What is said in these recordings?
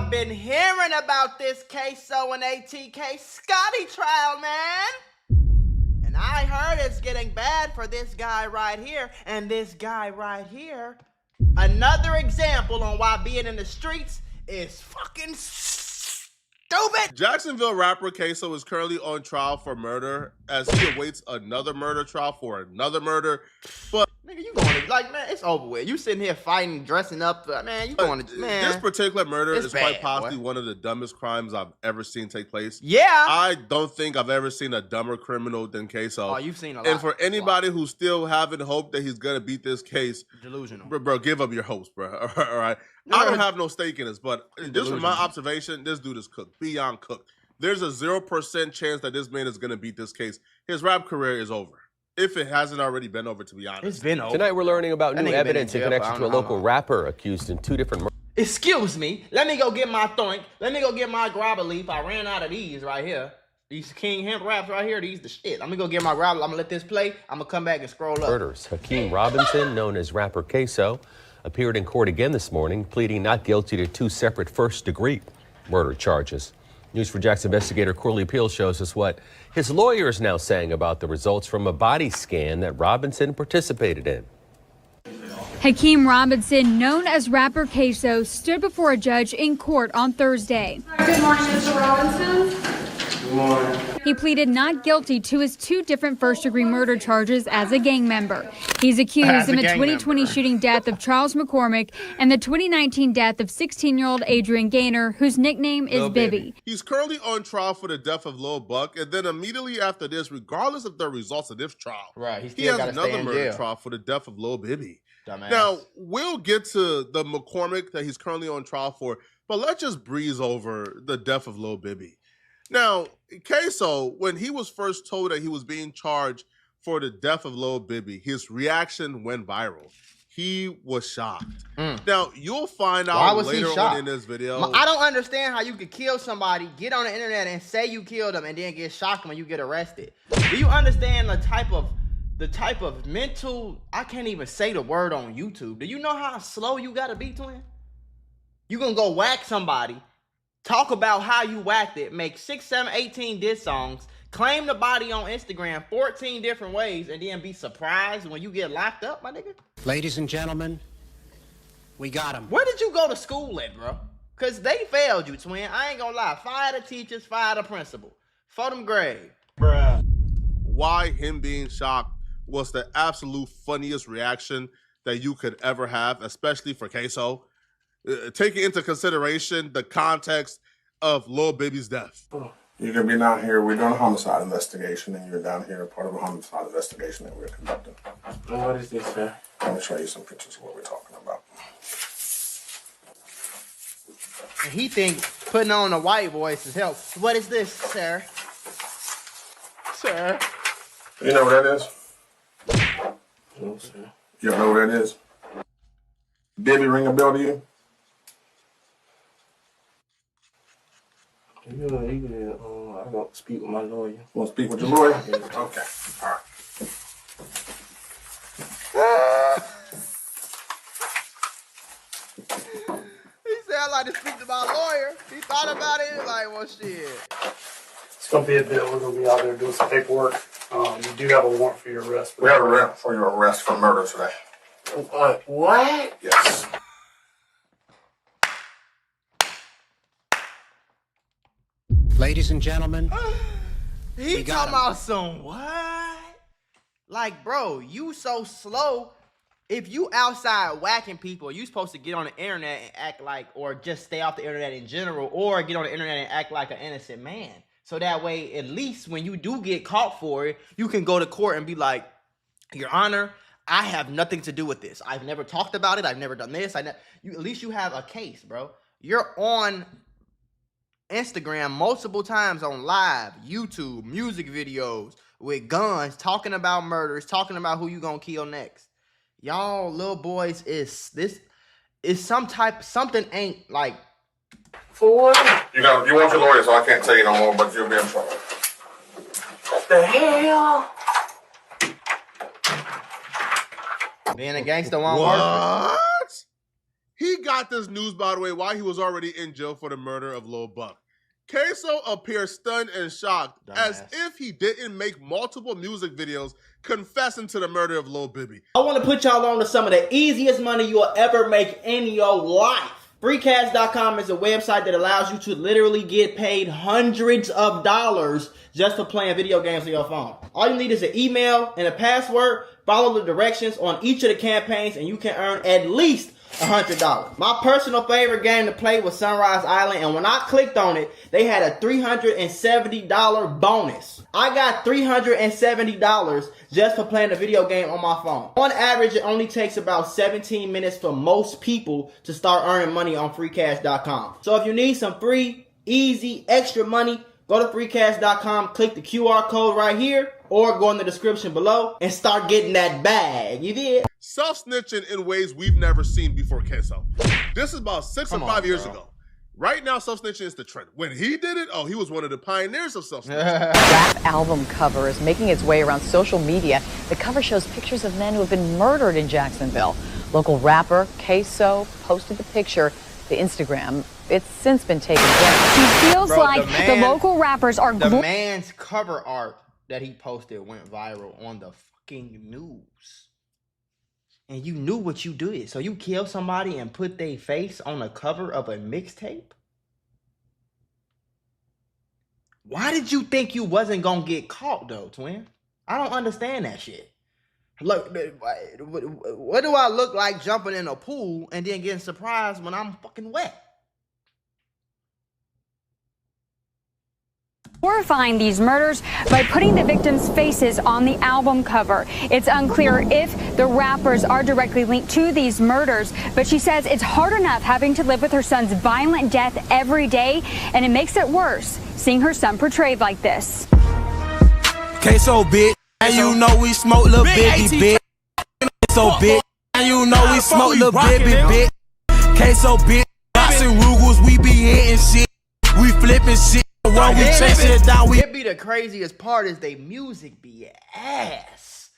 I've been hearing about this Ksoo and ATK Scotty trial, man. And I heard it's getting bad for this guy right here and this guy right here. Another example on why being in the streets is fucking stupid. Jacksonville rapper Ksoo is currently on trial for murder as he awaits another murder trial for another murder. But nigga, you going to, like, man, it's over with. You sitting here fighting, dressing up, man, you going to, man. This particular murder is bad, quite possibly one of the dumbest crimes I've ever seen take place. Yeah. I don't think I've ever seen a dumber criminal than Ksoo. Oh, you've seen a lot. And for anybody who's still having hope that he's going to beat this case, delusional. Bro, give up your hopes, bro. All right? I don't have no stake in this, but just from my observation, this dude is cooked, beyond cooked. There's a 0% chance that this man is going to beat this case. His rap career is over. If it hasn't already been over, to be honest. It's been over. Tonight we're learning about new evidence in connection to a local rapper accused in 2 different murders. Excuse me. Let me go get my thoink. Let me go get my grabber leaf. I ran out of these right here. These King Hemp raps right here, these the shit. I'm gonna go get my grabber. I'm gonna let this play. I'm gonna come back and scroll up. Murders. Hakeem Robinson, known as rapper Ksoo, appeared in court again this morning, pleading not guilty to 2 separate first-degree murder charges. News4Jax investigator Corley Peel shows us what his lawyer is now saying about the results from a body scan that Robinson participated in. Hakeem Robinson, known as rapper Ksoo, stood before a judge in court on Thursday. Good morning, Mr. Robinson. Good morning. He pleaded not guilty to his 2 different first-degree murder charges as a gang member. He's accused in the 2020 shooting death of Charles McCormick and the 2019 death of 16-year-old Adrian Gaynor, whose nickname is Bibby. He's currently on trial for the death of Lil Buck, and then immediately after this, regardless of the results of this trial, he has another murder trial for the death of Lil Bibby. Dumbass. Now, we'll get to the McCormick that he's currently on trial for, but let's just breeze over the death of Lil Bibby. Now, Ksoo, when he was first told that he was being charged for the death of Lil Bibby, his reaction went viral. He was shocked. Now, you'll find out later on in this video. I don't understand how you could kill somebody, get on the internet and say you killed them, and then get shocked when you get arrested. Do you understand the type of mental, I can't even say the word on YouTube. Do you know how slow you gotta be, twin? You gonna go whack somebody, talk about how you whacked it, make 6, 7, 18 diss songs, claim the body on Instagram 14 different ways, and then be surprised when you get locked up, my nigga? Ladies and gentlemen, we got him. Where did you go to school at, bro? Because they failed you, twin. I ain't gonna lie. Fire the teachers, fire the principal. For them grade. Bruh. Why him being shocked was the absolute funniest reaction that you could ever have, especially for Ksoo. Taking into consideration the context of Lil Bibby's death. You're going to be down here. We're doing a homicide investigation, and you're down here part of a homicide investigation that we're conducting. What is this, sir? Let me show you some pictures of what we're talking about. And he thinks putting on a white voice is help. What is this, sir? Sir? You know what that is? No, sir. You don't know what that is? Bibby, ring a bell to you? Yeah, I want to speak with my lawyer. You want to speak with your lawyer? Okay, all right. He said, I'd like to speak to my lawyer. He thought about it. He was like, well, shit. It's going to be a bit. We're going to be out there doing some paperwork. You do have a warrant for your arrest. We have a warrant for your arrest for murder today. What? Yes. Ladies and gentlemen, he talking about some what? Like, bro, you so slow. If you outside whacking people, you supposed to get on the internet and act like, or just stay off the internet in general, or get on the internet and act like an innocent man. So that way, at least when you do get caught for it, you can go to court and be like, Your Honor, I have nothing to do with this. I've never talked about it. I've never done this. At least you have a case, bro. You're on Instagram multiple times on live, YouTube, music videos with guns, talking about murders, talking about who you gonna kill next. Y'all little boys something ain't like. For what? You want your lawyer, so I can't tell you no more, but you'll be in trouble. What the hell? Being a gangster won't work. What? He We got this news, by the way, while he was already in jail for the murder of Lil Buck. Ksoo appears stunned and shocked as if he didn't make multiple music videos confessing to the murder of Lil Bibby. I want to put y'all on to some of the easiest money you'll ever make in your life. Freecash.com is a website that allows you to literally get paid hundreds of dollars just for playing video games on your phone. All you need is an email and a password. Follow the directions on each of the campaigns and you can earn at least $100. My personal favorite game to play was Sunrise Island, and when I clicked on it, they had a $370 bonus. I got $370 just for playing the video game on my phone. On average, it only takes about 17 minutes for most people to start earning money on freecash.com. So if you need some free, easy, extra money, go to freecash.com, click the QR code right here, or go in the description below and start getting that bag. You did? Self-snitching in ways we've never seen before Ksoo. This is about 6 or 5 years ago. Right now, self-snitching is the trend. When he did it, he was one of the pioneers of self-snitching. Rap album cover is making its way around social media. The cover shows pictures of men who have been murdered in Jacksonville. Local rapper Ksoo posted the picture to Instagram. It's since been taken down. He feels like the local rappers are... The man's cover art that he posted went viral on the fucking news. And you knew what you did. So you killed somebody and put their face on the cover of a mixtape? Why did you think you wasn't gonna get caught though, twin? I don't understand that shit. Look, what do I look like jumping in a pool and then getting surprised when I'm fucking wet? Glorifying these murders by putting the victims' faces on the album cover. It's unclear if the rappers are directly linked to these murders, but she says it's hard enough having to live with her son's violent death every day, and it makes it worse seeing her son portrayed like this. Ksoo, bitch, and you know we smoke Lil Bibby, bitch. So bitch, and you know we smoke Lil Bibby, bitch. Ksoo, bitch, boxing Rugals, we be hitting shit, we flipping shit. When we chase it down, It be the craziest part is they music be ass.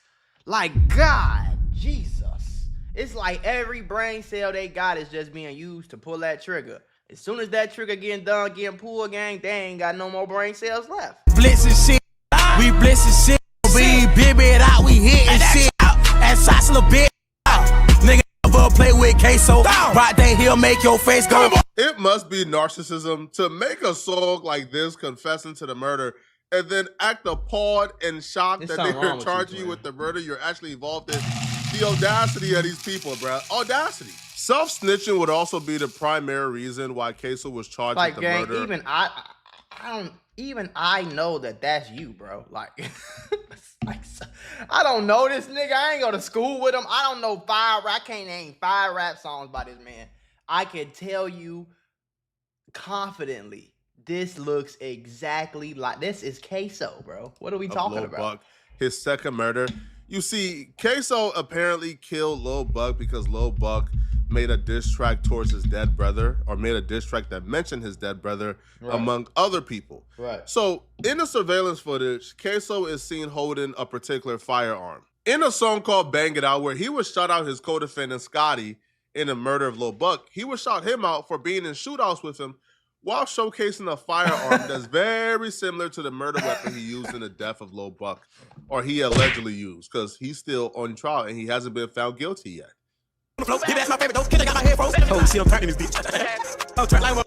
Like, God, Jesus. It's like every brain cell they got is just being used to pull that trigger. As soon as that trigger getting done, getting pulled, gang, they ain't got no more brain cells left. Blitzing shit, we blitzing shit. We bib it out, we hitting shit. And shots little bit. Nigga never play with Ksoo. Right there, he'll make your face go. It must be narcissism to make a song like this confessing to the murder and then act appalled and shocked that they're charging you with the murder you're actually involved in. The audacity of these people, bro. Audacity. Self-snitching would also be the primary reason why Ksoo was charged with the murder. Even I know that that's you, bro. Like, I don't know this nigga. I ain't go to school with him. I don't know I can't name 5 rap songs by this man. I can tell you confidently, this looks exactly like, this is Ksoo, bro. What are we talking about? Buck, his second murder. You see, Ksoo apparently killed Lil Buck because Lil Buck made a diss track towards his dead brother, or made a diss track that mentioned his dead brother, among other people. Right. So in the surveillance footage, Ksoo is seen holding a particular firearm. In a song called Bang It Out, where he was shot out his co-defendant Scotty in the murder of Lil Buck, he was shot him out for being in shootouts with him while showcasing a firearm that's very similar to the murder weapon he used in the death of Lil Buck, or he allegedly used, because he's still on trial and he hasn't been found guilty yet. That's my favorite. Those kids got my head frozen. Oh shit, I'm turning this bitch. I'm turning like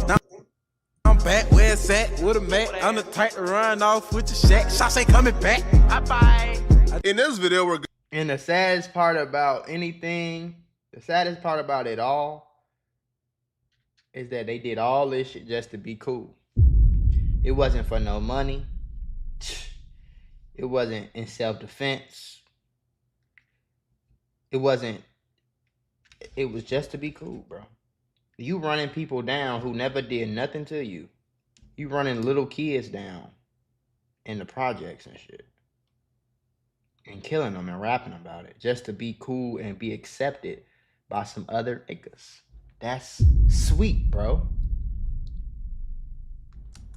now I'm back where it's at with a Mac. I'm the type to run off with your shack. Shots ain't coming back. Bye. In this video, we're and the saddest part about anything, the saddest part about it all, is that they did all this shit just to be cool. It wasn't for no money. It wasn't in self-defense. It was just to be cool, bro. You running people down who never did nothing to you. You running little kids down in the projects and shit. And killing them and rapping about it just to be cool and be accepted by some other niggas. That's sweet, bro.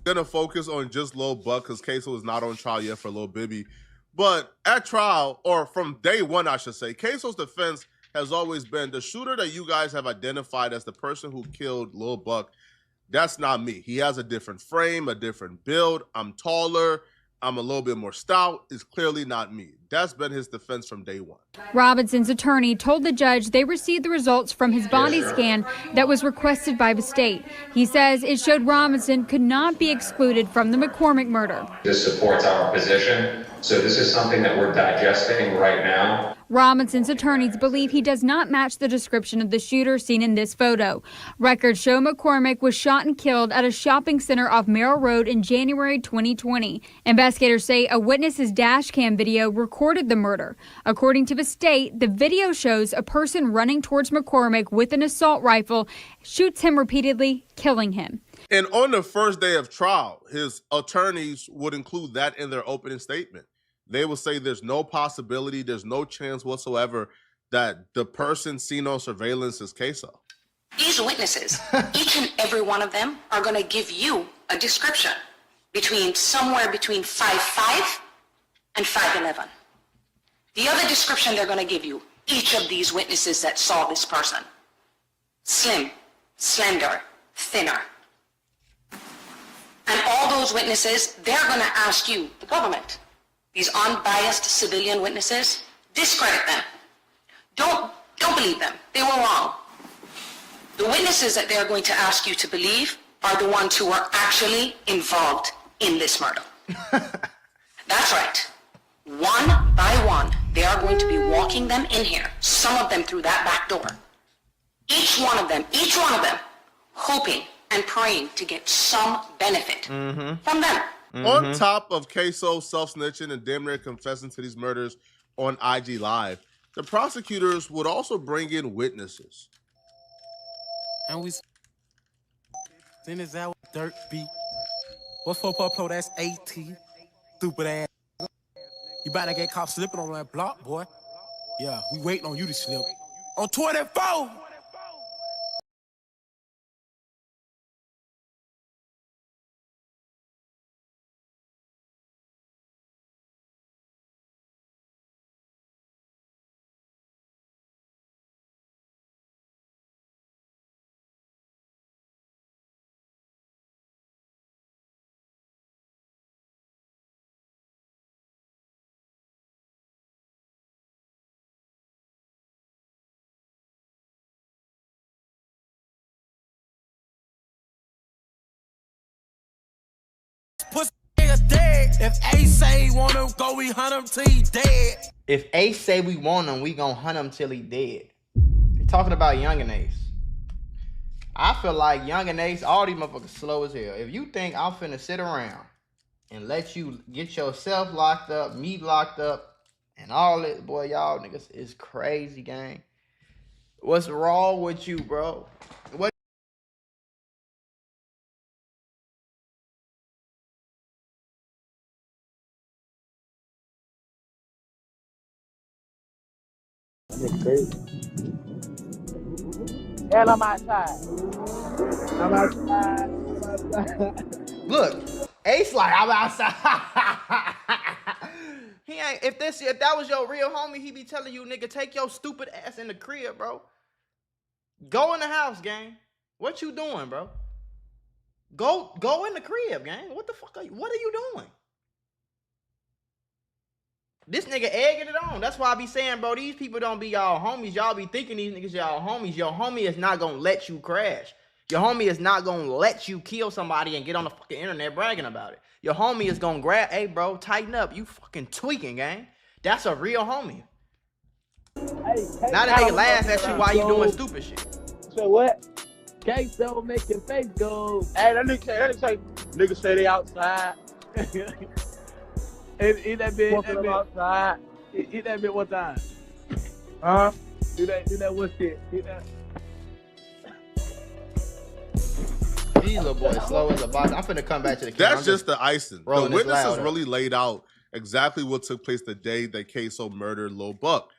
Gonna focus on just Lil Buck because Ksoo is not on trial yet for Lil Bibby. But at trial, or from day one, I should say, Ksoo's defense has always been the shooter that you guys have identified as the person who killed Lil Buck. That's not me. He has a different frame, a different build. I'm taller. I'm a little bit more stout. It's clearly not me. That's been his defense from day one. Robinson's attorney told the judge they received the results from his body scan that was requested by the state. He says it showed Robinson could not be excluded from the McCormick murder. This supports our position. So this is something that we're digesting right now. Robinson's attorneys believe he does not match the description of the shooter seen in this photo. Records show McCormick was shot and killed at a shopping center off Merrill Road in January 2020. Investigators say a witness's dash cam video recorded the murder. According to the state, the video shows a person running towards McCormick with an assault rifle, shoots him repeatedly, killing him. And on the first day of trial, his attorneys would include that in their opening statement. They will say there's no possibility, there's no chance whatsoever that the person seen on surveillance is Ksoo. These witnesses, each and every one of them are going to give you a description somewhere between 5'5" and 5'11". The other description they're going to give you, each of these witnesses that saw this person: slim, slender, thinner. And all those witnesses, they're going to ask you, the government, these unbiased civilian witnesses, discredit them. Don't believe them. They were wrong. The witnesses that they're going to ask you to believe are the ones who are actually involved in this murder. That's right. One by one, they are going to be walking them in here, some of them through that back door. Each one of them, hoping and praying to get some benefit from them. On top of Ksoo self-snitching and damn near confessing to these murders on IG Live, the prosecutors would also bring in witnesses. And we then is that dirt beat. What's 4 that's 18. Stupid ass. You about to get caught slipping on that block, boy. Yeah, we waiting on you to slip. On 24! Pussy niggas dead. If Ace say want him, go we hunt him till he dead. If Ace say we want him, we gonna hunt him till he dead. They talking about Young and Ace. I feel like Young and Ace, all these motherfuckers slow as hell. If you think I'm finna sit around and let you get yourself locked up, me locked up, and all that, boy, y'all niggas is crazy, gang. What's wrong with you, bro? What? That's crazy. And I'm outside. Look, Ace like, I'm outside. He ain't. If that was your real homie, he be telling you, nigga, take your stupid ass in the crib, bro. Go in the house, gang. What you doing, bro? Go in the crib, gang. What the fuck are you? What are you doing? This nigga egging it on. That's why I be saying, bro, these people don't be y'all homies. Y'all be thinking these niggas y'all homies. Your homie is not gonna let you crash. Your homie is not gonna let you kill somebody and get on the fucking internet bragging about it. Your homie is gonna grab, hey, bro, tighten up. You fucking tweaking, gang. That's a real homie. Hey, now that nigga laugh at you while you doing stupid shit. So what? Ksoo make your face go. Hey, that nigga say they outside. Eat that bit outside. Eat that bit one time. Huh? Do that one shit. Eat that. These little boys slow as a box. I'm finna come back to the camera. That's just the icing. The witnesses really laid out exactly what took place the day that Ksoo murdered Lil Buck.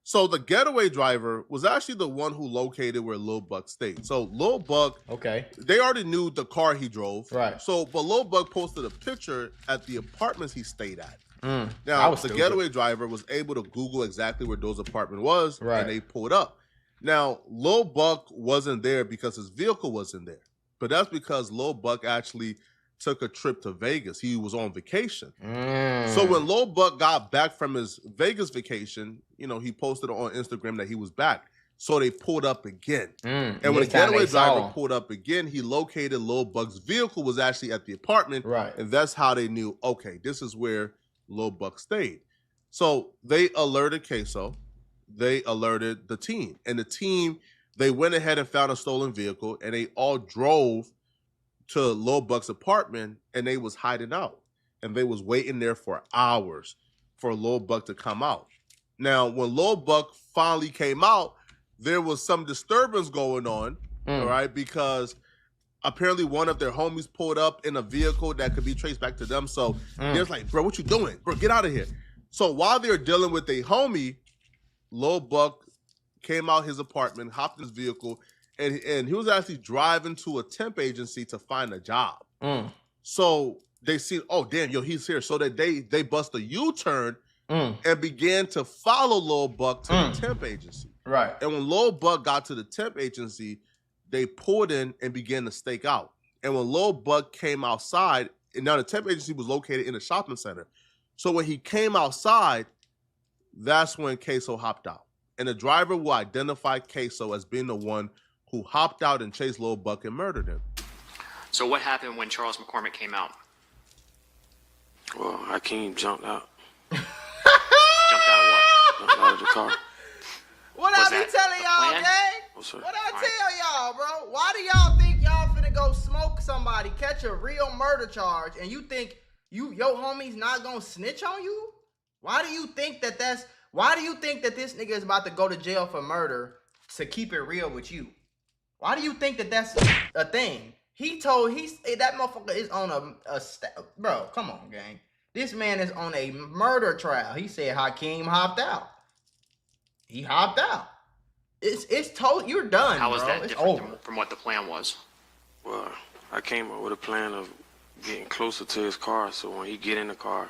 So the getaway driver was actually the one who located where Lil Buck stayed. So Lil Buck, they already knew the car he drove. Right. So, but Lil Buck posted a picture at the apartments he stayed at. Now, the Getaway driver was able to Google exactly where Doe's apartment was, and they pulled up. Now, Lil Buck wasn't there because his vehicle wasn't there. But that's because Lil Buck actually took a trip to Vegas. He was on vacation. So when Lil Buck got back from his Vegas vacation, you know, he posted on Instagram that he was back. So they pulled up again. And when the Getaway driver pulled up again, he located Lil Buck's vehicle was actually at the apartment. And that's how they knew, okay, this is where Lil Buck stayed. So they alerted Ksoo. They alerted the team. And the team, they went ahead and found a stolen vehicle, and they all drove to Lil Buck's apartment, and they was hiding out. And they was waiting there for hours for Lil Buck to come out. Now, when Lil Buck finally came out, there was some disturbance going on, all right, because apparently one of their homies pulled up in a vehicle that could be traced back to them. So they're like, bro, what you doing? Bro, get out of here. So while they're dealing with a homie, Lil Buck came out his apartment, hopped in his vehicle, and he was actually driving to a temp agency to find a job. So they see, oh, damn, yo, he's here. So that they bust a U-turn and began to follow Lil Buck to the temp agency. And when Lil Buck got to the temp agency, they pulled in and began to stake out. And when Lil Buck came outside, and now the temp agency was located in a shopping center. So when he came outside, that's when Ksoo hopped out. And the driver will identify Ksoo as being the one who hopped out and chased Lil Buck and murdered him. So what happened when Charles McCormick came out? Well, Hakeem jumped out. Jumped out of what? Jumped out of the car. What I be telling y'all, gang? What I tell y'all, bro? Why do y'all think y'all finna go smoke somebody, catch a real murder charge, and you think your homie's not gonna snitch on you? Why do you think that this nigga is about to go to jail for murder to keep it real with you? Why do you think that that's a thing? That motherfucker is on bro, come on, gang. This man is on a murder trial. He said Hakeem hopped out. He hopped out. It's told you're done. How was bro. that different from what the plan was? Well, I came up with a plan of getting closer to his car, so when he get in the car,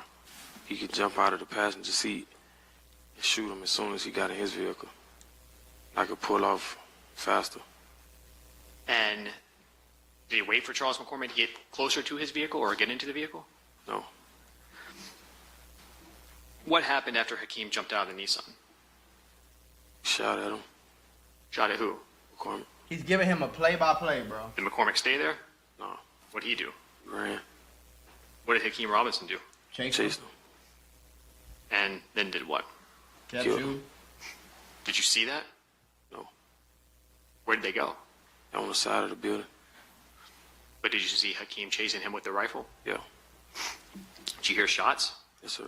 he could jump out of the passenger seat and shoot him as soon as he got in his vehicle. I could pull off faster. And did he wait for Charles McCormick to get closer to his vehicle or get into the vehicle? No. What happened after Hakeem jumped out of the Nissan? Shot at him. Shot at who? McCormick. He's giving him a play-by-play, bro. Did McCormick stay there? No. What'd he do? Ran. What did Hakeem Robinson do? Chased him. And then did what? Killed him. Did you see that? No. Where did they go? On the side of the building. But did you see Hakeem chasing him with the rifle? Yeah. Did you hear shots? Yes, sir.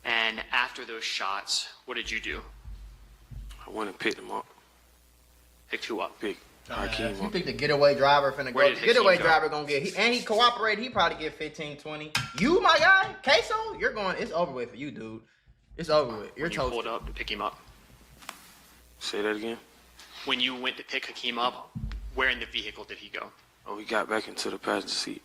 And after those shots, what did you do? I went and picked him up. Picked who up? Picked Hakeem You up. think the getaway driver finna Where go? did The getaway Hakeem go? driver gonna get, and he cooperated. He probably get 15, 20. You, my guy, Ksoo, you're going. It's over with for you, dude. It's over with. You're When you toasted. pulled up to pick him up. Say that again? When you went to pick Hakeem up, where in the vehicle did he go? Oh, he got back into the passenger seat.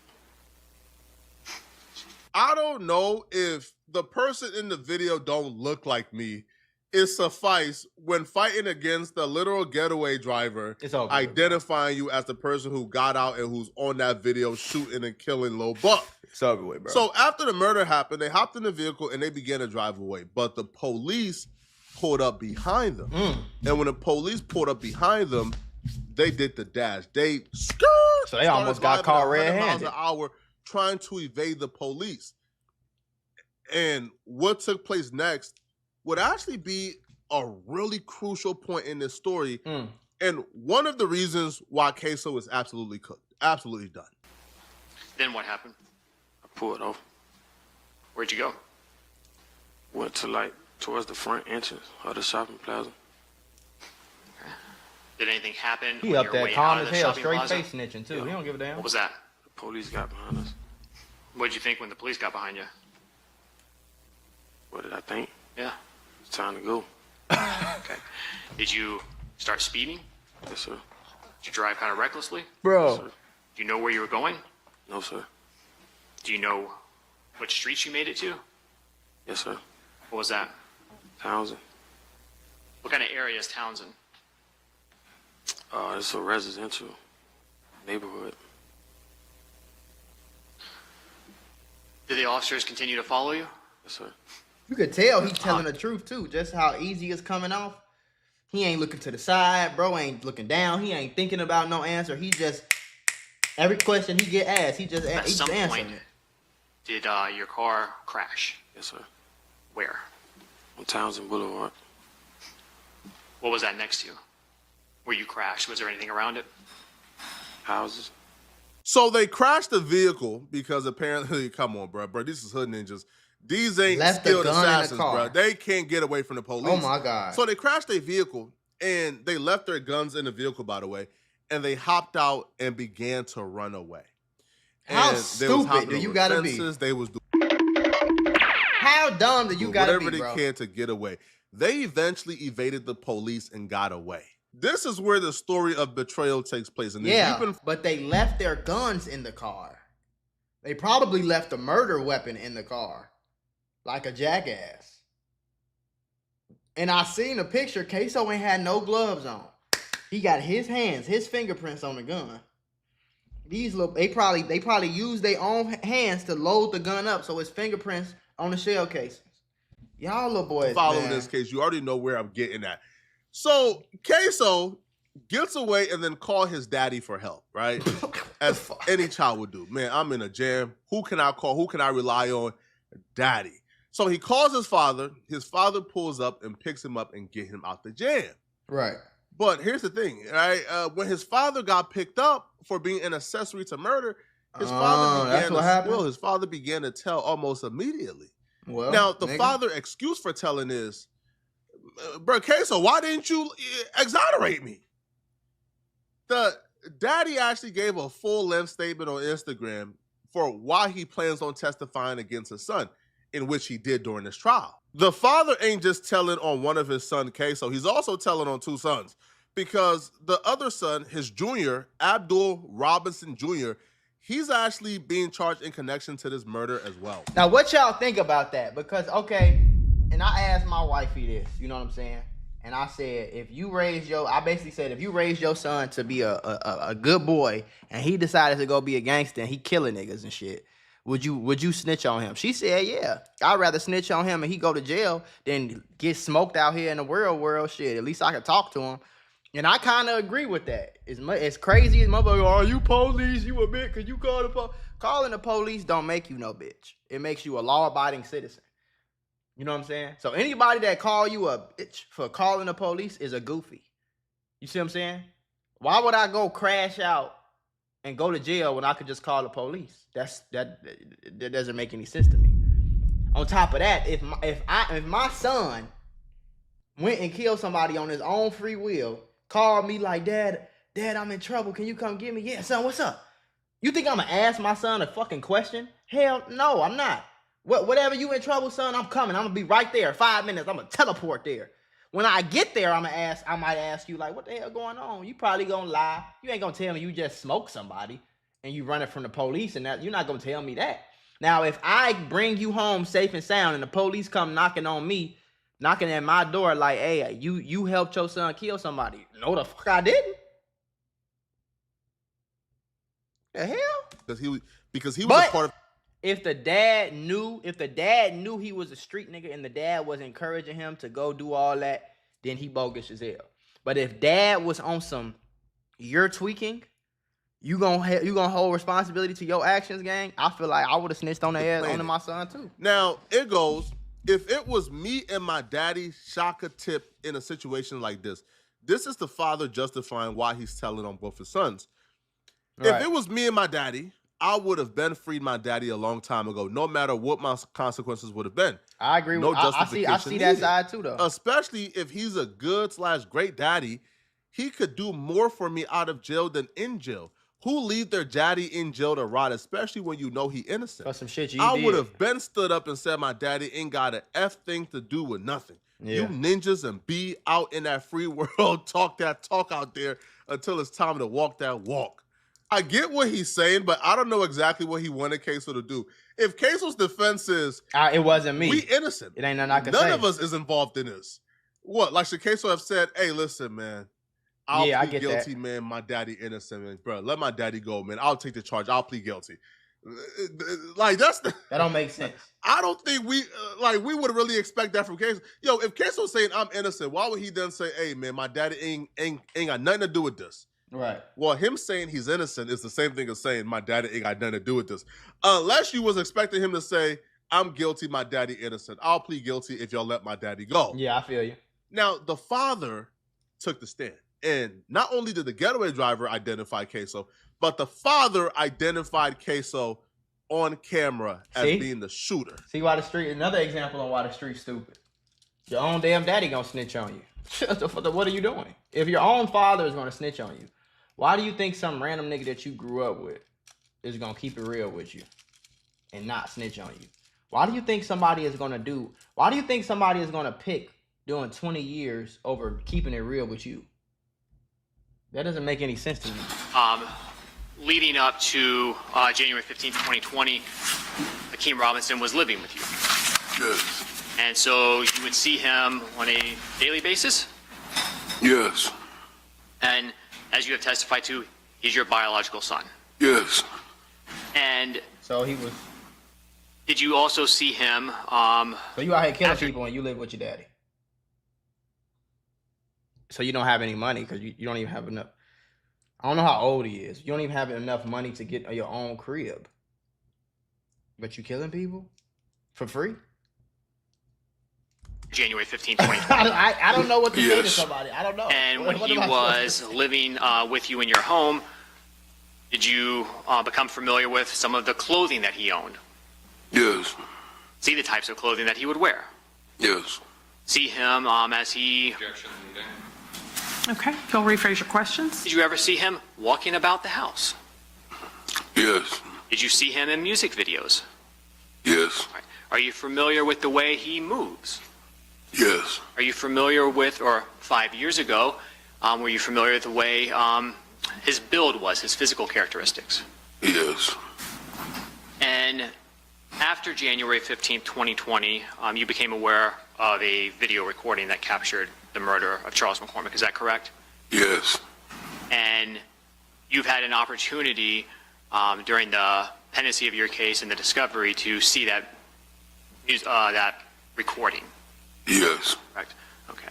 I don't know if the person in the video don't look like me. It suffice when fighting against the literal getaway driver, identifying you as the person who got out and who's on that video shooting and killing Lil Buck. It's over with, bro. So after the murder happened, they hopped in the vehicle and they began to drive away. But the police pulled up behind them. And when the police pulled up behind them, they did the dash. They so they almost got caught red-handed. miles an hour trying to evade the police. And what took place next would actually be a really crucial point in this story. And one of the reasons why Ksoo is absolutely cooked, absolutely done. Then what happened? I pulled off. Where'd you go? Went to towards the front entrance of the shopping plaza. Did anything happen? He on up your there way calm out as of the hell, shopping straight plaza? face snitching too. He don't give a damn. What was that? The police got behind us. What did you think when the police got behind you? What did I think? Yeah. It's time to go. Okay. Did you start speeding? Yes, sir. Did you drive kind of recklessly? Bro. Yes, sir. Do you know where you were going? No, sir. Do you know what streets you made it to? Yes, sir. What was that? Townsend. What kind of area is Townsend? It's a residential neighborhood. Did the officers continue to follow you? Yes, sir. You could tell he's telling the truth too, just how easy it's coming off. He ain't looking to the side, bro. Ain't looking down. He ain't thinking about no answer. He just every question he get asked, he just At some answering point, it. did your car crash? Yes, sir. Where? On Townsend Boulevard. What was that next to? Where you crashed? Was there anything around it? Houses. So they crashed the vehicle because apparently, come on, bro, these is hood ninjas. These ain't Left the skilled gun in the assassins, car. bro. They can't get away from the police. Oh my God. So they crashed their vehicle and they left their guns in the vehicle, by the way, and they hopped out and began to run away. How And they was stupid hopping do you over gotta be? fences. They was doing How dumb do you gotta whatever be, they bro? can to get away. They eventually evaded the police and got away. This is where the story of betrayal takes place. And if Yeah, you've been but they left their guns in the car. They probably left a murder weapon in the car, like a jackass. And I seen a picture. Ksoo ain't had no gloves on. He got his hands, his fingerprints on the gun. These little, they probably used their own hands to load the gun up, so his fingerprints on the shell casings. Y'all little boys, following man. this case, you already know where I'm getting at. So Ksoo gets away and then call his daddy for help, right? As any child would do. Man, I'm in a jam. Who can I call? Who can I rely on? Daddy. So he calls his father. His father pulls up and picks him up and get him out the jam. Right. But here's the thing, right? When his father got picked up for being an accessory to murder, his father began to tell almost immediately. Well, now, the nigga. father excuse for telling is, bro, Ksoo, why didn't you exonerate me? The daddy actually gave a full-length statement on Instagram for why he plans on testifying against his son, in which he did during this trial. The father ain't just telling on one of his son, Ksoo. He's also telling on two sons, because the other son, his junior, Abdul Robinson Jr., he's actually being charged in connection to this murder as well. Now, what y'all think about that? Because, okay, and I asked my wifey this, you know what I'm saying? And I said, if you raise your son to be a good boy and he decided to go be a gangster and he killing niggas and shit, would you snitch on him? She said, yeah. I'd rather snitch on him and he go to jail than get smoked out here in the world shit. At least I could talk to him. And I kind of agree with that. It's crazy as motherfucker, oh, you police, you a bitch, because you call the police. Calling the police don't make you no bitch. It makes you a law-abiding citizen. You know what I'm saying? So anybody that call you a bitch for calling the police is a goofy. You see what I'm saying? Why would I go crash out and go to jail when I could just call the police? That doesn't make any sense to me. On top of that, if my son went and killed somebody on his own free will, called me like, Dad, I'm in trouble. Can you come get me? Yeah, son, what's up? You think I'm gonna ask my son a fucking question? Hell no, I'm not. Whatever you in trouble, son, I'm coming. I'm gonna be right there. 5 minutes. I'm gonna teleport there. When I get there, I might ask you, like, what the hell going on? You probably gonna lie. You ain't gonna tell me you just smoked somebody and you running from the police and that. You're not gonna tell me that. Now, if I bring you home safe and sound and the police come knocking on me, knocking at my door like, hey, you helped your son kill somebody. No, the fuck I didn't. The hell? Because he was a part of. If the dad knew he was a street nigga and the dad was encouraging him to go do all that, then he bogus as hell. But if dad was on some, you're tweaking, you gonna hold responsibility to your actions, gang. I feel like I would have snitched on the ass on my son too. Now it goes. If it was me and my daddy Shaka Tip in a situation like this, this is the father justifying why he's telling on both his sons. Right. If it was me and my daddy, I would have been freed my daddy a long time ago, no matter what my consequences would have been. I agree with I see that side too, though. Especially if he's a good/great daddy, he could do more for me out of jail than in jail. Who leave their daddy in jail to rot, especially when you know he innocent? For some shit I would have been stood up and said my daddy ain't got an F thing to do with nothing. Yeah. You ninjas and be out in that free world, talk that talk out there until it's time to walk that walk. I get what he's saying, but I don't know exactly what he wanted Ksoo to do. if Ksoo's defense is it wasn't me, we innocent. It ain't nothing I can None say. of us is involved in this. What? Like should Ksoo have said, "Hey, listen, man, I'll I plead get guilty, that. man. My daddy innocent, man. Bro, let my daddy go, man. I'll take the charge. I'll plead guilty." Like that don't make sense. I don't think we would really expect that from Ksoo. Yo, if Ksoo's saying I'm innocent, why would he then say, "Hey, man, my daddy ain't got nothing to do with this"? Right. Well, him saying he's innocent is the same thing as saying my daddy ain't got nothing to do with this. Unless you was expecting him to say, "I'm guilty, my daddy innocent. I'll plead guilty if y'all let my daddy go." Yeah, I feel you. Now, the father took the stand. And not only did the getaway driver identify Ksoo, but the father identified Ksoo on camera as being the shooter. See why the street, another example on why the street's stupid. Your own damn daddy gonna snitch on you. What are you doing? If your own father is gonna snitch on you, why do you think some random nigga that you grew up with is gonna keep it real with you and not snitch on you? Why do you think somebody is gonna pick doing 20 years over keeping it real with you? That doesn't make any sense to me. Leading up to January 15th, 2020, Akeem Robinson was living with you. Yes. And so you would see him on a daily basis? Yes. And as you have testified to, he's your biological son. Yes. And so he was. Did you also see him? So you out here killing people and you live with your daddy. So you don't have any money because you don't even have enough. I don't know how old he is. You don't even have enough money to get your own crib. But you killing people for free? January 15th, 2020. I don't know what to say to somebody. I don't know. And when he was living with you in your home, did you become familiar with some of the clothing that he owned? Yes. See the types of clothing that he would wear? Yes. See him as he... Okay, Phil, rephrase your questions. Did you ever see him walking about the house? Yes. Did you see him in music videos? Yes. Right. Are you familiar with the way he moves? Yes. Are you familiar with, or 5 years ago, were you familiar with the way his build was, his physical characteristics? Yes. And after January 15th, 2020, you became aware of a video recording that captured the murder of Charles McCormick. Is that correct? Yes. And you've had an opportunity during the pendency of your case and the discovery to see that recording. Yes. Correct. Okay.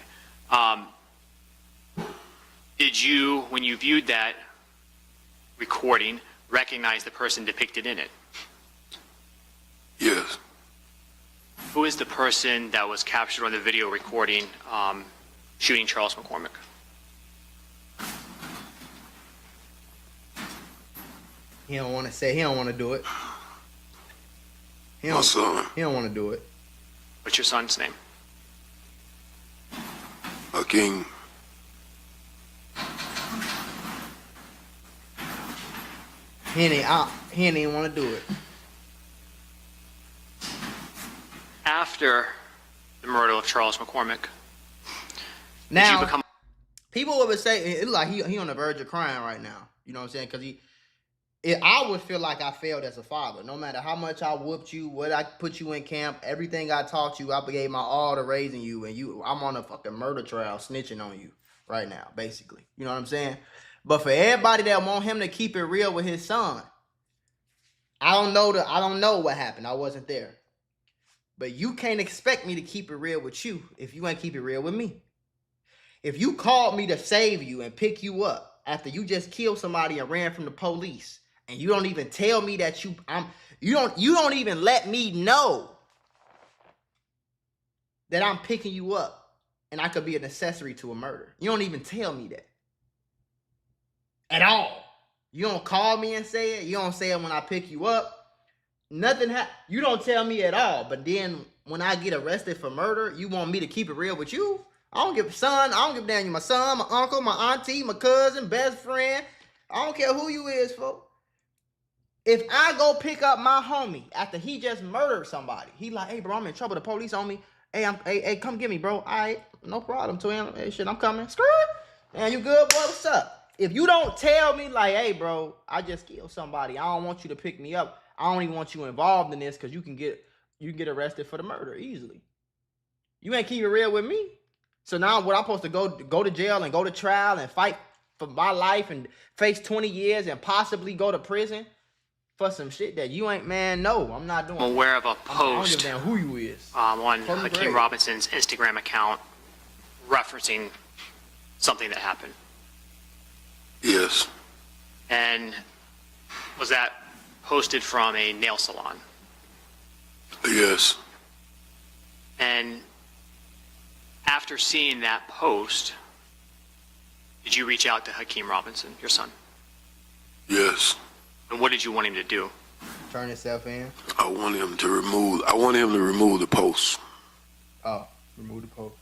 Did you, when you viewed that recording, recognize the person depicted in it? Yes. Who is the person that was captured on the video recording shooting Charles McCormick? He don't want to say. He don't want to do it. My son. He don't want to do it. What's your son's name? Akeem. He ain't even want to do it. After the murder of Charles McCormick, now, did you become... people would say it's like he on the verge of crying right now. You know what I'm saying? Because I would feel like I failed as a father. No matter how much I whooped you, what I put you in camp, everything I taught you, I gave my all to raising you, and I'm on a fucking murder trial snitching on you right now, basically. You know what I'm saying? But for everybody that want him to keep it real with his son, I don't know what happened. I wasn't there. But you can't expect me to keep it real with you if you ain't keep it real with me. If you called me to save you and pick you up after you just killed somebody and ran from the police, and you don't even tell me that you don't even let me know that I'm picking you up and I could be an accessory to a murder. You don't even tell me that. At all. You don't call me and say it. You don't say it when I pick you up. Nothing you don't tell me at all. But then when I get arrested for murder, you want me to keep it real with you? I don't give a damn. You my son, my uncle, my auntie, my cousin, best friend. I don't care who you is, folks. If I go pick up my homie after he just murdered somebody, he like, hey, bro, I'm in trouble. The police on me. Hey, come get me, bro. All right, no problem, twin. Hey, shit, I'm coming. Skirt. Man, you good, boy? What's up? If you don't tell me like, hey, bro, I just killed somebody. I don't want you to pick me up. I don't even want you involved in this because you can get arrested for the murder easily. You ain't keep it real with me. So now what I'm supposed to go to jail and go to trial and fight for my life and face 20 years and possibly go to prison for some shit that you ain't, man, no, I'm not doing. I'm aware of a post I don't give a damn who you is. On Hakeem Robinson's Instagram account referencing something that happened. Yes. And was that posted from a nail salon? Yes. And after seeing that post, did you reach out to Hakeem Robinson, your son? Yes. And what did you want him to do? Turn himself in? I want him to remove the post. Oh, remove the post.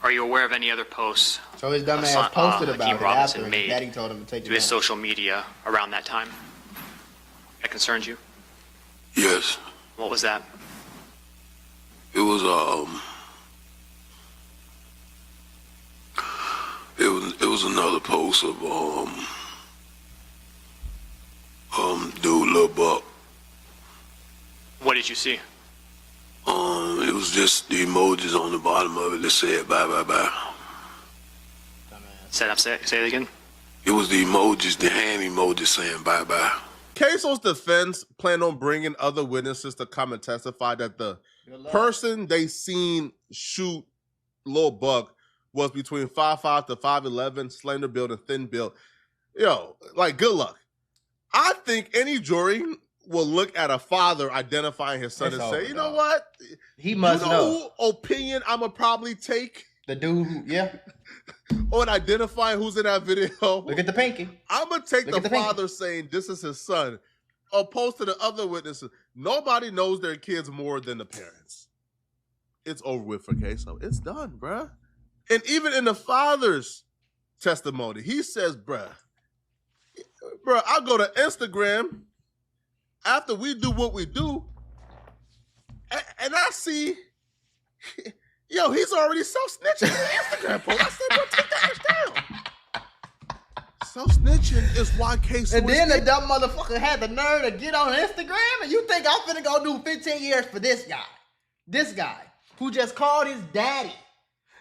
Are you aware of any other posts? So his dumb ass posted about Hakeem it Robinson after made Daddy told him to take it to his down. social media around that time? That concerns you? Yes. What was that? It was it was another post of dude Lil Buck. What did you see? It was just the emojis on the bottom of it that said bye bye bye. Say it again. It was the emojis, the hand emoji saying bye bye. Ksoo's defense planned on bringing other witnesses to come and testify that the person they seen shoot Lil Buck was between 5'5" to 5'11", slender build and thin build. Yo, like, good luck. I think any jury will look at a father identifying his son and say, you know what? He must know. Who opinion I'ma probably take? The dude who, yeah. On identifying who's in that video. Look at the pinky. I'm going to take Look the at the father saying this is his son, opposed to the other witnesses. Nobody knows their kids more than the parents. It's over with for Ksoo. It's done, bruh. And even in the father's testimony, he says, bruh, I'll go to Instagram after we do what we do, and I see, yo, he's already self-snitching in the Instagram post. I said, bro, take that bitch down. Self-snitching is why Ksoo And then the dumb motherfucker had the nerve to get on Instagram, and you think I'm finna go do 15 years for this guy? This guy who just called his daddy.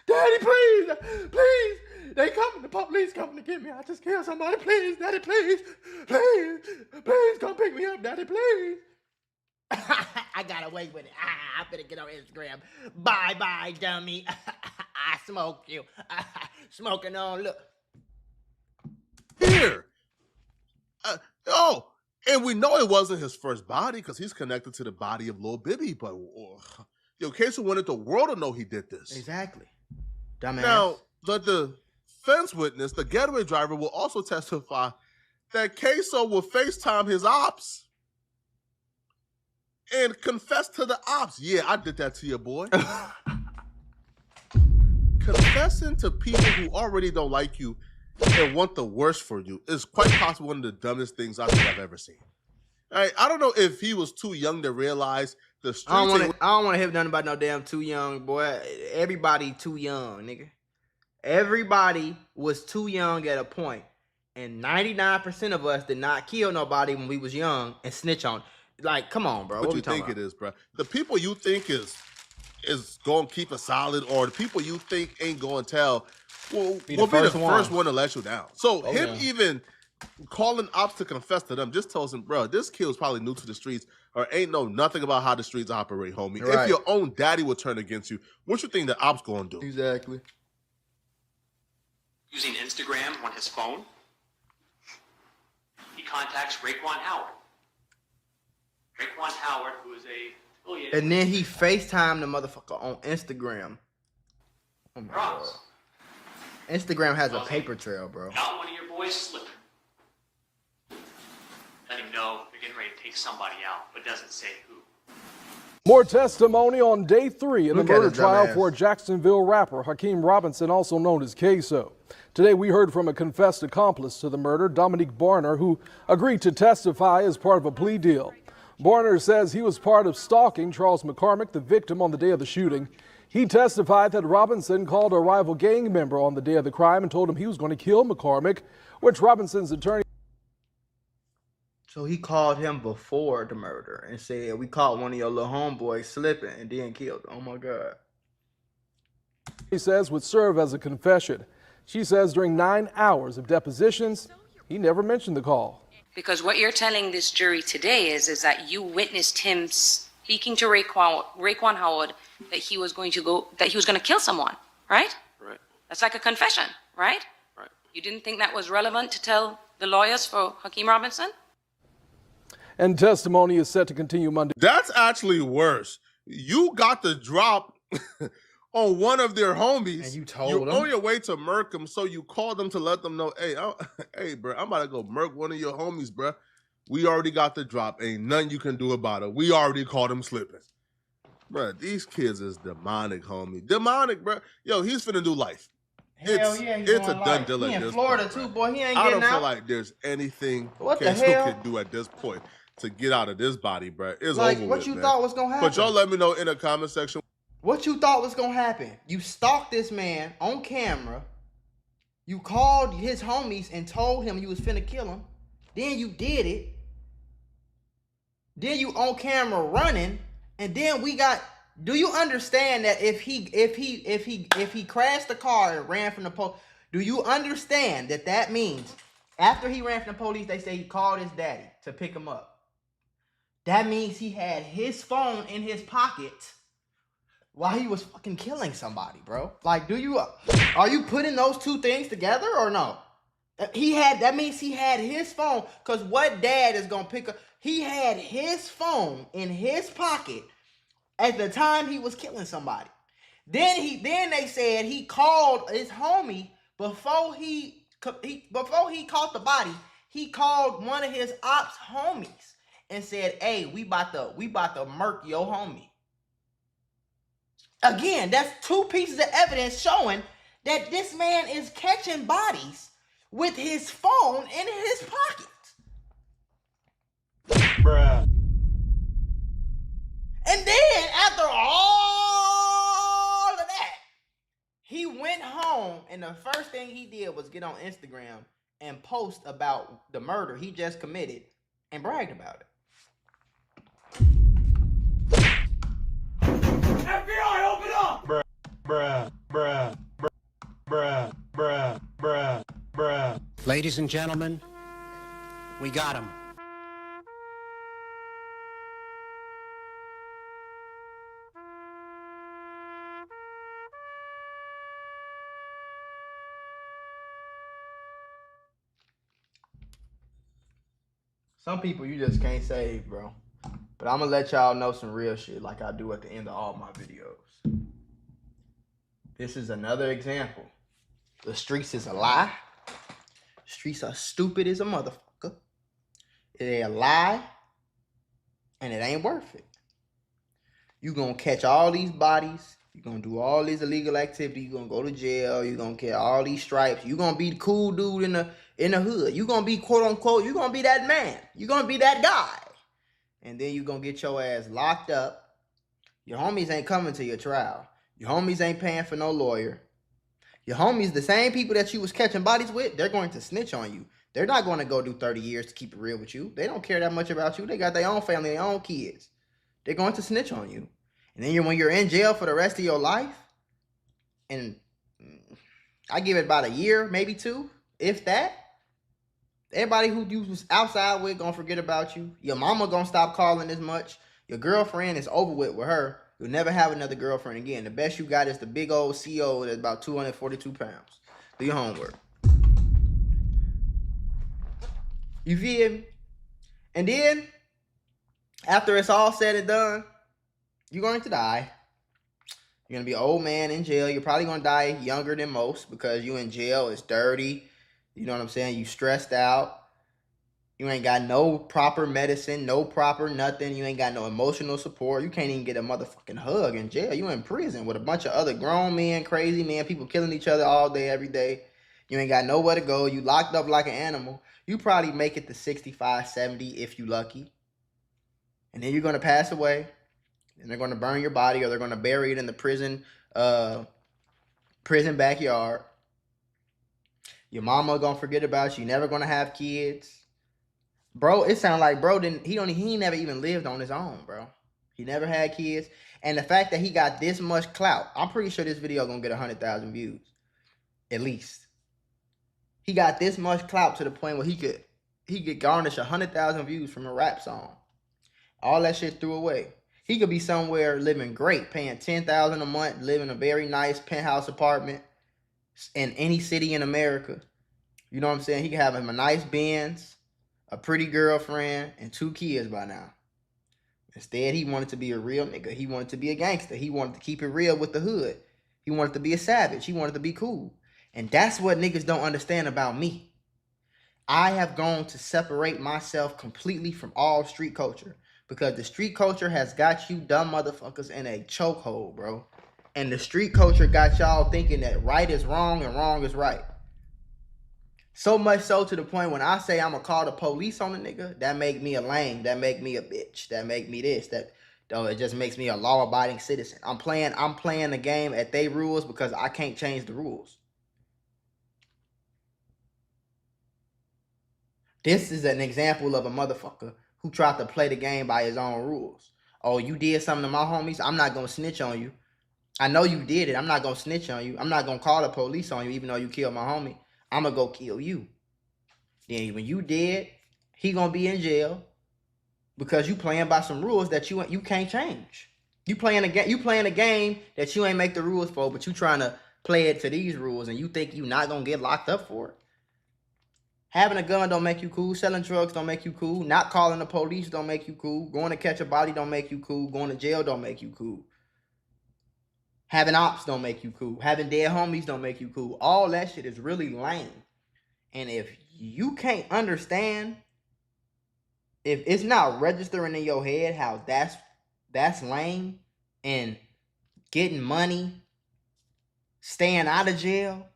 Daddy, please, please. They coming, the police coming to get me. I just killed somebody. Please, daddy, please. Please, please come pick me up, daddy, please. I got away with it. I'm finna get on Instagram. Bye-bye, dummy. I smoked you. Smoking on, look. Here. And we know it wasn't his first body because he's connected to the body of Lil Bibby, but yo, Ksoo wanted the world to know he did this. Exactly. Dumbass. Now, the defense witness, the Getaway driver, will also testify that Ksoo will FaceTime his ops and confess to the ops. Yeah, I did that to your boy. Confessing to people who already don't like you and want the worst for you is quite possibly one of the dumbest things I think I've ever seen. I don't know if he was too young to realize the streets. I don't want to hear nothing about no damn too young, boy. Everybody too young, nigga. Everybody was too young at a point, and 99% of us did not kill nobody when we was young and snitch on. Like, come on, bro. What you think it is, bro? The people you think is going to keep it solid, or the people you think ain't going to tell, will be the first one to let you down. So even calling ops to confess to them just tells him, bro, this kid was probably new to the streets or ain't know nothing about how the streets operate, homie. Right. If your own daddy would turn against you, what you think the ops going to do? Exactly. Using Instagram on his phone, he contacts Raekwon Howard. Raekwon Howard, who is a affiliate. And then he FaceTimed the motherfucker on Instagram. Oh my God. Instagram has a paper trail, bro. Not one of your boys slipping. Let him know they're getting ready to take somebody out, but doesn't say who. More testimony on day 3 in the murder trial for Jacksonville rapper Hakeem Robinson, also known as Ksoo. Today we heard from a confessed accomplice to the murder, Dominique Barner, who agreed to testify as part of a plea deal. Barner says he was part of stalking Charles McCormick, the victim, on the day of the shooting. He testified that Robinson called a rival gang member on the day of the crime and told him he was going to kill McCormick, which Robinson's attorney So he called him before the murder and said, we caught one of your little homeboys slipping and then killed him. Oh my God. He says would serve as a confession. She says during 9 hours of depositions, he never mentioned the call. Because what you're telling this jury today is that you witnessed him speaking to Raekwon Howard that he was going to kill someone, right? Right. That's like a confession, right? Right. You didn't think that was relevant to tell the lawyers for Hakeem Robinson? And testimony is set to continue Monday. That's actually worse. You got the drop on one of their homies. And you told You're them? on your way to murk them, so you called them to let them know, hey, hey, bro, I'm about to go murk one of your homies, bro. We already got the drop. Ain't nothing you can do about it. We already caught him slipping. Bro, these kids is demonic, homie. Demonic, bro. Yo, he's finna do life. Hell yeah, he's it's a doing done life. deal He at in this Florida point, too, bro. boy. He ain't I getting don't feel out. like there's anything What the Ksoo hell? can do at this point to get out of this body, bro. It's Like, over what with, you man. thought was gonna happen? But y'all let me know in the comment section. What you thought was gonna happen? You stalked this man on camera. You called his homies and told him you was finna kill him. Then you did it. Then you on camera running, and then we got. Do you understand that if he crashed the car and ran from the police? Do you understand that that means after he ran from the police, they say he called his daddy to pick him up? That means he had his phone in his pocket while he was fucking killing somebody, bro. Like, are you putting those two things together or no? That means he had his phone, because what dad is gonna pick up? He had his phone in his pocket at the time he was killing somebody. Then they said he called his homie before he caught the body. He called one of his ops homies and said, "Hey, we about to murk your homie." Again, that's two pieces of evidence showing that this man is catching bodies with his phone in his pocket. Bruh. And then after all of that, he went home and the first thing he did was get on Instagram and post about the murder he just committed and bragged about it. FBI, open up! Bruh, bruh, bruh, bruh, bruh, bruh, bruh. Ladies and gentlemen, we got him. Some people you just can't save, bro. But I'm gonna let y'all know some real shit like I do at the end of all my videos. This is another example. The streets is a lie. The streets are stupid as a motherfucker. It ain't a lie, and it ain't worth it. You gonna catch all these bodies. You gonna do all this illegal activity. You gonna go to jail. You gonna get all these stripes. You gonna be the cool dude in the hood. You gonna be quote unquote. You gonna be that man. You gonna be that guy. And then you gonna get your ass locked up. Your homies ain't coming to your trial. Your homies ain't paying for no lawyer. Your homies, the same people that you was catching bodies with, they're going to snitch on you. They're not going to go do 30 years to keep it real with you. They don't care that much about you. They got their own family, their own kids. They're going to snitch on you. And then when you're in jail for the rest of your life, and I give it about a year, maybe two, if that, everybody who you was outside with gonna forget about you. Your mama gonna stop calling as much. Your girlfriend is over with her. You'll never have another girlfriend again. The best you got is the big old CO that's about 242 pounds. Do your homework. You feel me? And then, after it's all said and done, you're going to die. You're going to be an old man in jail. You're probably going to die younger than most because you in jail. It's dirty. You know what I'm saying? You stressed out. You ain't got no proper medicine, no proper nothing. You ain't got no emotional support. You can't even get a motherfucking hug in jail. You in prison with a bunch of other grown men, crazy men, people killing each other all day, every day. You ain't got nowhere to go. You locked up like an animal. You probably make it to 65, 70 if you lucky. And then you're going to pass away. And they're going to burn your body, or they're going to bury it in the prison backyard. Your mama going to forget about you. You're never going to have kids. Bro, it sounds like bro he ain't never even lived on his own, bro. He never had kids. And the fact that he got this much clout, I'm pretty sure this video gonna get 100,000 views. At least. He got this much clout to the point where he could garnish 100,000 views from a rap song. All that shit threw away. He could be somewhere living great, paying $10,000 a month, living in a very nice penthouse apartment in any city in America. You know what I'm saying? He could have him a nice Benz, a pretty girlfriend, and 2 kids by now. Instead, he wanted to be a real nigga. He wanted to be a gangster. He wanted to keep it real with the hood. He wanted to be a savage. He wanted to be cool. And that's what niggas don't understand about me. I have gone to separate myself completely from all street culture because the street culture has got you dumb motherfuckers in a chokehold, bro. And the street culture got y'all thinking that right is wrong and wrong is right. So much so to the point when I say I'm gonna call the police on a nigga, that make me a lame, that make me a bitch, that make me this, that though it just makes me a law-abiding citizen. I'm playing the game at they rules because I can't change the rules. This is an example of a motherfucker who tried to play the game by his own rules. Oh, you did something to my homies? I'm not gonna snitch on you. I know you did it. I'm not gonna snitch on you. I'm not gonna call the police on you even though you killed my homie. I'm gonna go kill you. Then when you dead, he gonna be in jail because you playing by some rules that you can't change. You playing a game that you ain't make the rules for, but you trying to play it to these rules and you think you not gonna get locked up for it. Having a gun don't make you cool. Selling drugs don't make you cool. Not calling the police don't make you cool. Going to catch a body don't make you cool. Going to jail don't make you cool. Having ops don't make you cool. Having dead homies don't make you cool. All that shit is really lame. And if you can't understand, if it's not registering in your head how that's lame, and getting money, staying out of jail,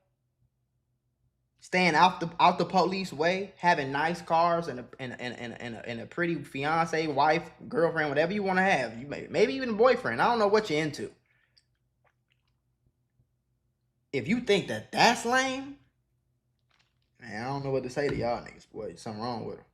staying out the police way, having nice cars and a pretty fiance, wife, girlfriend, whatever you want to have, you maybe even a boyfriend. I don't know what you're into. If you think that that's lame, man, I don't know what to say to y'all niggas, boy. Something wrong with them.